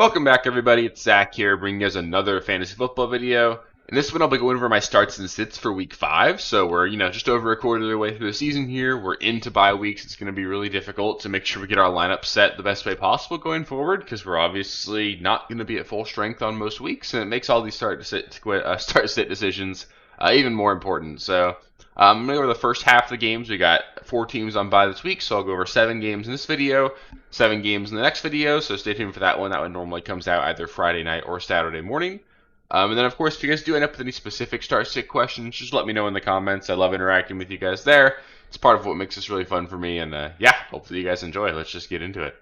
Welcome back, everybody. It's Zach here, bringing you guys another fantasy football video. In this one, I'll be going over my starts and sits for week 5. So we're, just over a quarter of the way through the season here. We're into bye weeks. It's going to be really difficult to make sure we get our lineup set the best way possible going forward, because we're obviously not going to be at full strength on most weeks, and it makes all these start-sit decisions even more important. So I'm going to go over the first half of the games. We got 4 teams on bye this week, so I'll go over 7 games in this video, 7 games in the next video, so stay tuned for that one. That one normally comes out either Friday night or Saturday morning. And then, of course, if you guys do end up with any specific start-sit questions, just let me know in the comments. I love interacting with you guys there. It's part of what makes this really fun for me, and yeah, hopefully you guys enjoy. Let's just get into it.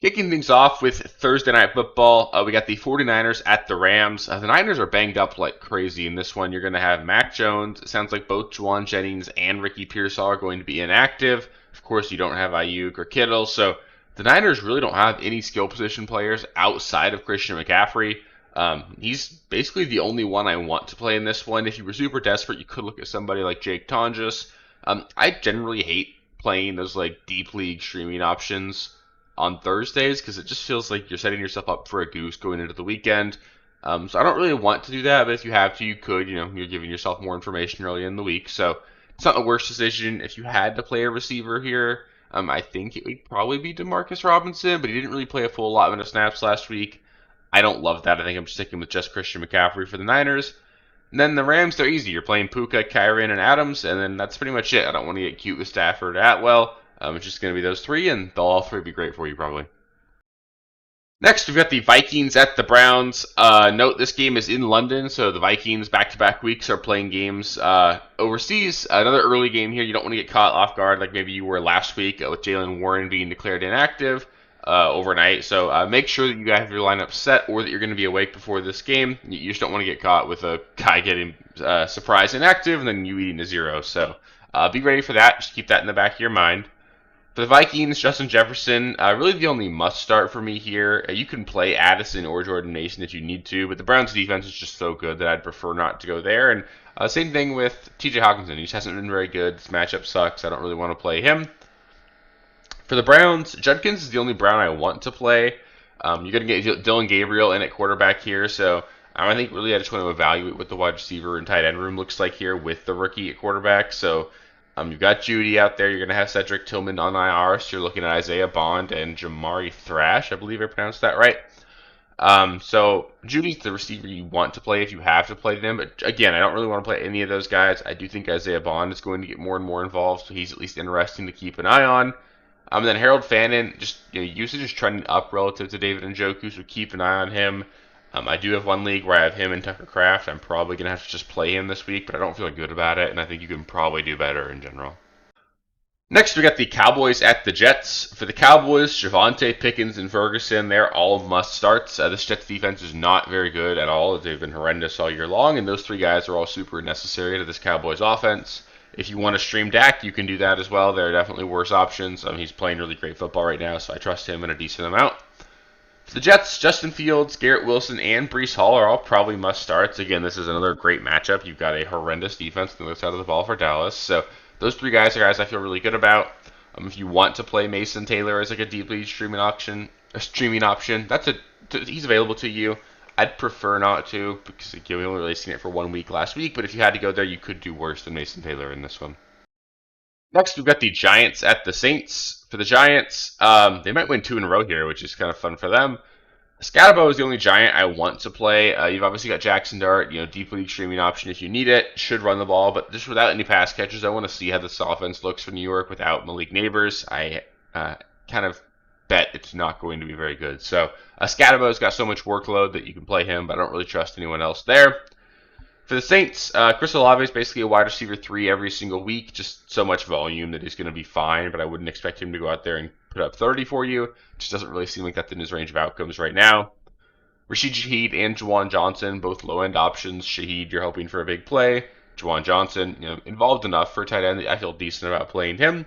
Kicking things off with Thursday Night Football, we got the 49ers at the Rams. The Niners are banged up like crazy in this one. You're going to have Mac Jones. It sounds like both Juwan Jennings and Ricky Pearsall are going to be inactive. Of course, you don't have Ayuk or Kittle, so the Niners really don't have any skill position players outside of Christian McCaffrey. He's basically the only one I want to play in this one. If you were super desperate, you could look at somebody like Jake Tonjes. I generally hate playing those like deep league streaming options on Thursdays because it just feels like you're setting yourself up for a goose going into the weekend. So I don't really want to do that, but if you have to, you could. You're giving yourself more information early in the week, so it's not the worst decision. If you had to play a receiver here, I think it would probably be Demarcus Robinson, but he didn't really play a full lot of snaps last week. I don't love that. I think I'm sticking with just Christian McCaffrey for the Niners. And then the Rams, they're easy. You're playing Puka, Kyren, and Adams, and then that's pretty much it. I don't want to get cute with Stafford or Atwell. It's just going to be those 3, and they'll all 3 be great for you probably. Next, we've got the Vikings at the Browns. Note, this game is in London, so the Vikings back-to-back weeks are playing games overseas. Another early game here. You don't want to get caught off guard like maybe you were last week with Jaylen Warren being declared inactive overnight. So make sure that you have your lineup set or that you're going to be awake before this game. You just don't want to get caught with a guy getting surprise inactive and then you eating a 0. So be ready for that. Just keep that in the back of your mind. For the Vikings, Justin Jefferson, really the only must start for me here. You can play Addison or Jordan Mason if you need to, but the Browns' defense is just so good that I'd prefer not to go there. And same thing with TJ Hockenson. He just hasn't been very good. This matchup sucks. I don't really want to play him. For the Browns, Judkins is the only Brown I want to play. You're going to get Dylan Gabriel in at quarterback here, so I think really I just want to evaluate what the wide receiver and tight end room looks like here with the rookie at quarterback. So you've got Judy out there. You're going to have Cedric Tillman on IR, so you're looking at Isaiah Bond and Jamari Thrash. I believe I pronounced that right. So Judy's the receiver you want to play if you have to play them. But again, I don't really want to play any of those guys. I do think Isaiah Bond is going to get more and more involved, so he's at least interesting to keep an eye on. And then Harold Fannin, just usage is trending up relative to David Njoku, so keep an eye on him. I do have one league where I have him and Tucker Kraft. I'm probably going to have to just play him this week, but I don't feel good about it, and I think you can probably do better in general. Next, we got the Cowboys at the Jets. For the Cowboys, Javonte, Pickens, and Ferguson, they're all must-starts. This Jets defense is not very good at all. They've been horrendous all year long, and those 3 guys are all super necessary to this Cowboys offense. If you want to stream Dak, you can do that as well. There are definitely worse options. He's playing really great football right now, so I trust him in a decent amount. For the Jets, Justin Fields, Garrett Wilson, and Breece Hall are all probably must-starts. Again, this is another great matchup. You've got a horrendous defense on the other side of the ball for Dallas. So those 3 guys are guys I feel really good about. If you want to play Mason Taylor as like a deep league streaming option, he's available to you. I'd prefer not to because we only really seen it for 1 week last week. But if you had to go there, you could do worse than Mason Taylor in this one. Next, we've got the Giants at the Saints. For the Giants, they might win 2 in a row here, which is kind of fun for them. Scatterbo is the only Giant I want to play. You've obviously got Jackson Dart, deep league streaming option if you need it. Should run the ball, but just without any pass catchers, I want to see how this offense looks for New York without Malik Neighbors. I kind of bet it's not going to be very good. So Scatterbo's got so much workload that you can play him, but I don't really trust anyone else there. For the Saints, Chris Olave is basically a wide receiver 3 every single week. Just so much volume that he's going to be fine, but I wouldn't expect him to go out there and put up 30 for you. Just doesn't really seem like that's in his range of outcomes right now. Rashid Shaheed and Juwan Johnson, both low-end options. Shaheed, you're hoping for a big play. Juwan Johnson, involved enough for a tight end that I feel decent about playing him.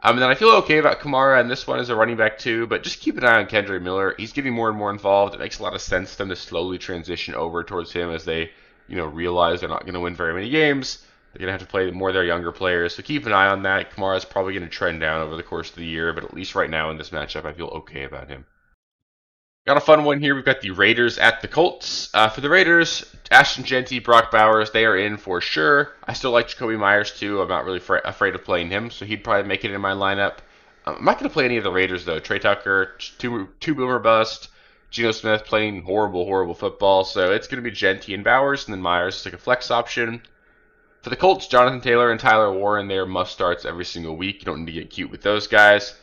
And then I feel okay about Kamara, and this one is a running back too, but just keep an eye on Kendre Miller. He's getting more and more involved. It makes a lot of sense for them to slowly transition over towards him as they realize they're not going to win very many games. They're going to have to play more of their younger players, so keep an eye on that. Kamara's probably going to trend down over the course of the year, but at least right now in this matchup, I feel okay about him. Got a fun one here. We've got the Raiders at the Colts. For the Raiders, Ashton Jeanty, Brock Bowers, they are in for sure. I still like Jakobi Meyers too. I'm not really afraid of playing him, so he'd probably make it in my lineup. I'm not going to play any of the Raiders though. Trey Tucker, two boomer bust. Geno Smith playing horrible football, so it's going to be Jeanty and Bowers, and then Meyers is like a flex option. For the Colts, Jonathan Taylor and Tyler Warren, they are must starts every single week. You don't need to get cute with those guys.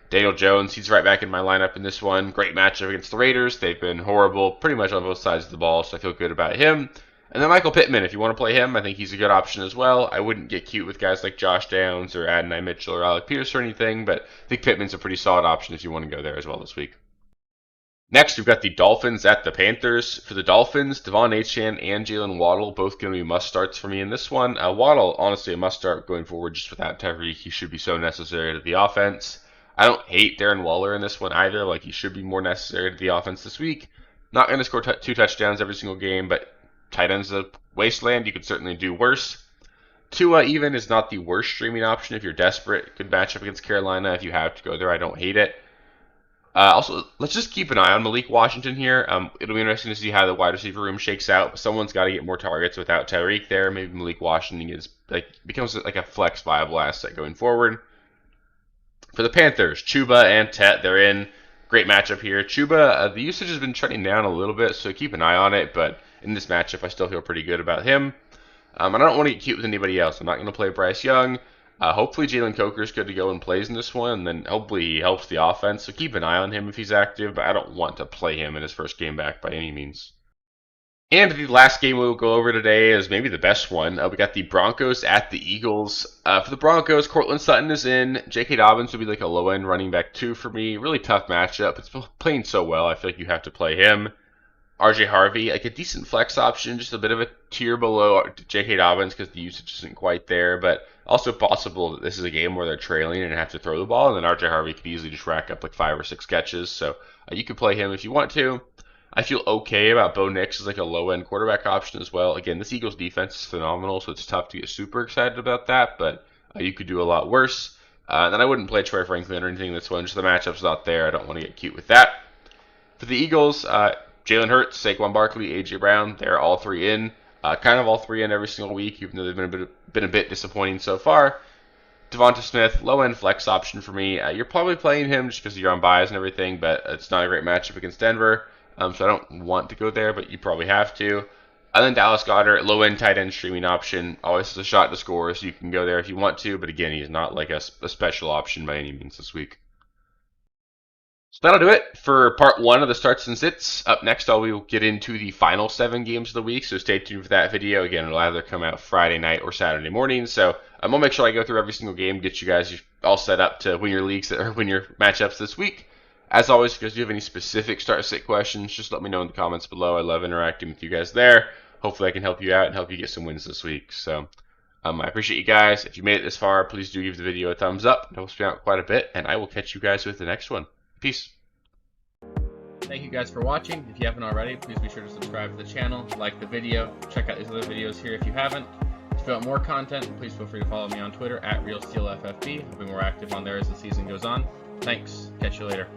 Daniel Jones, he's right back in my lineup in this one. Great matchup against the Raiders. They've been horrible pretty much on both sides of the ball, so I feel good about him. And then Michael Pittman, if you want to play him, I think he's a good option as well. I wouldn't get cute with guys like Josh Downs or Adonai Mitchell or Alec Pierce or anything, but I think Pittman's a pretty solid option if you want to go there as well this week. Next, we've got the Dolphins at the Panthers. For the Dolphins, Devon Achane and Jalen Waddle, both going to be must-starts for me in this one. Waddle, honestly, a must-start going forward just without Tyreek. He should be so necessary to the offense. I don't hate Darren Waller in this one either. Like, he should be more necessary to the offense this week. Not going to score 2 touchdowns every single game, but tight end's a wasteland. You could certainly do worse. Tua even is not the worst streaming option if you're desperate. Good matchup against Carolina. If you have to go there, I don't hate it. Also, let's just keep an eye on Malik Washington here. It'll be interesting to see how the wide receiver room shakes out. Someone's got to get more targets without Tyreek there. Maybe Malik Washington becomes like a flex viable asset going forward. For the Panthers, Chuba and Tet, they're in. Great matchup here. Chuba, the usage has been trending down a little bit, so keep an eye on it. But in this matchup, I still feel pretty good about him. I don't want to get cute with anybody else. I'm not going to play Bryce Young. Hopefully Jalen Coker is good to go and plays in this one, and then hopefully he helps the offense. So keep an eye on him if he's active, but I don't want to play him in his first game back by any means. And the last game we'll go over today is maybe the best one. We got the Broncos at the Eagles. For the Broncos, Courtland Sutton is in. J.K. Dobbins would be like a low-end running back 2 for me. Really tough matchup. It's playing so well, I feel like you have to play him. R.J. Harvey, like a decent flex option, just a bit of a tier below J.K. Dobbins because the usage isn't quite there, but also possible that this is a game where they're trailing and have to throw the ball, and then R.J. Harvey could easily just rack up like 5 or 6 catches, so you could play him if you want to. I feel okay about Bo Nix as like a low-end quarterback option as well. Again, this Eagles defense is phenomenal, so it's tough to get super excited about that, but you could do a lot worse. Then I wouldn't play Troy Franklin or anything in this one, just the matchup's not there. I don't want to get cute with that. For the Eagles, Jalen Hurts, Saquon Barkley, A.J. Brown, they're all 3 in. Kind of all 3 in every single week, even though they've been a bit disappointing so far. Devonta Smith, low-end flex option for me. You're probably playing him just because you're on buys and everything, but it's not a great matchup against Denver. So I don't want to go there, but you probably have to. And then Dallas Goedert, low-end tight end streaming option. Always has a shot to score, so you can go there if you want to. But again, he's not like a special option by any means this week. So that'll do it for part 1 of the starts and sits. Up next, we'll get into the final 7 games of the week, so stay tuned for that video. Again, it'll either come out Friday night or Saturday morning, so I'm going to make sure I go through every single game, get you guys all set up to win your leagues or win your matchups this week. As always, if you guys do have any specific start-sit questions, just let me know in the comments below. I love interacting with you guys there. Hopefully I can help you out and help you get some wins this week. So I appreciate you guys. If you made it this far, please do give the video a thumbs up. It helps me out quite a bit, and I will catch you guys with the next one. Peace. Thank you guys for watching. If you haven't already, please be sure to subscribe to the channel, like the video, check out these other videos here if you haven't. If you want more content, please feel free to follow me on Twitter at RealSteelFFB. I'll be more active on there as the season goes on. Thanks. Catch you later.